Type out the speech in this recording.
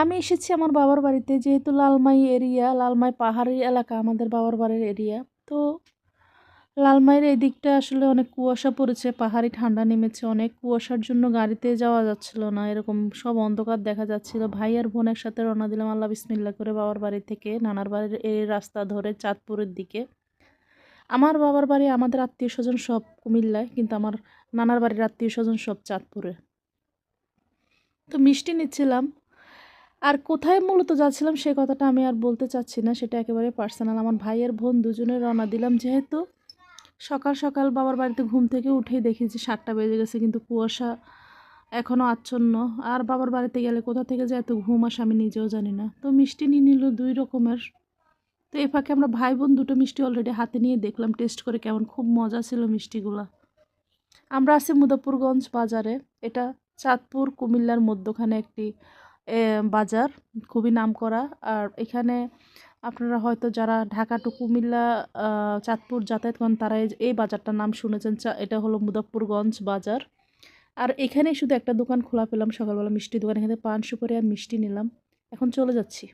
আমি এসেছি আমার বাবার বাড়িতে, যেহেতু লালমাই এরিয়া, লালমাই পাহাড়ি এলাকা আমাদের বাবার বাড়ির এরিয়া। তো লালমাইয়ের এই দিকটা আসলে অনেক কুয়াশা পড়েছে, পাহাড়ি ঠান্ডা নেমেছে, অনেক কুয়াশার জন্য গাড়িতে যাওয়া যাচ্ছিল না, এরকম সব অন্ধকার দেখা যাচ্ছিল। ভাই আর বোন একসাথে রওনা দিলাম আল্লাহ বিসমিল্লা করে বাবার বাড়ি থেকে নানার বাড়ির এই রাস্তা ধরে চাঁদপুরের দিকে। আমার বাবার বাড়ি, আমাদের আত্মীয় স্বজন সব কুমিল্লায়, কিন্তু আমার নানার বাড়ির আত্মীয় স্বজন সব চাঁদপুরে। তো মিষ্টি নিচ্ছিলাম। আর কোথায় মূলত যাচ্ছিলাম সে কথাটা আমি আর বলতে চাচ্ছি না, সেটা একেবারে পার্সোনাল। আমার ভাই আর বোন দুজনে রওনা দিলাম, যেহেতু সকাল সকাল বাবার বাড়িতে ঘুম থেকে উঠেই দেখি যে 7টা বেজে গেছে, কিন্তু কুয়াশা এখনও আচ্ছন্ন। আর বাবার বাড়িতে গেলে কোথা থেকে যে এত ঘুম আসে আমি নিজেও জানি না। তো মিষ্টি নিয়ে নিল 2 রকমের। তো এই ফাঁকে আমরা ভাই বোন দুটো মিষ্টি অলরেডি হাতে নিয়ে দেখলাম টেস্ট করে কেমন, খুব মজা ছিল মিষ্টিগুলা। আমরা আছি মুজাফফরগঞ্জ বাজারে। এটা চাঁদপুর কুমিল্লার মধ্যখানে একটি বাজার, খুবই নামকরা। আর এখানে আপনারা হয়তো যারা ঢাকা টু কুমিল্লা চাঁদপুর যাতায়াত করেন তারা এই বাজারটার নাম শুনেছেন। এটা হলো মুজাফফরগঞ্জ বাজার। আর এখানেই শুধু একটা দোকান খোলা পেলাম সকালবেলা, মিষ্টি দোকান। এখানে পান সুপারি আর মিষ্টি নিলাম, এখন চলে যাচ্ছি।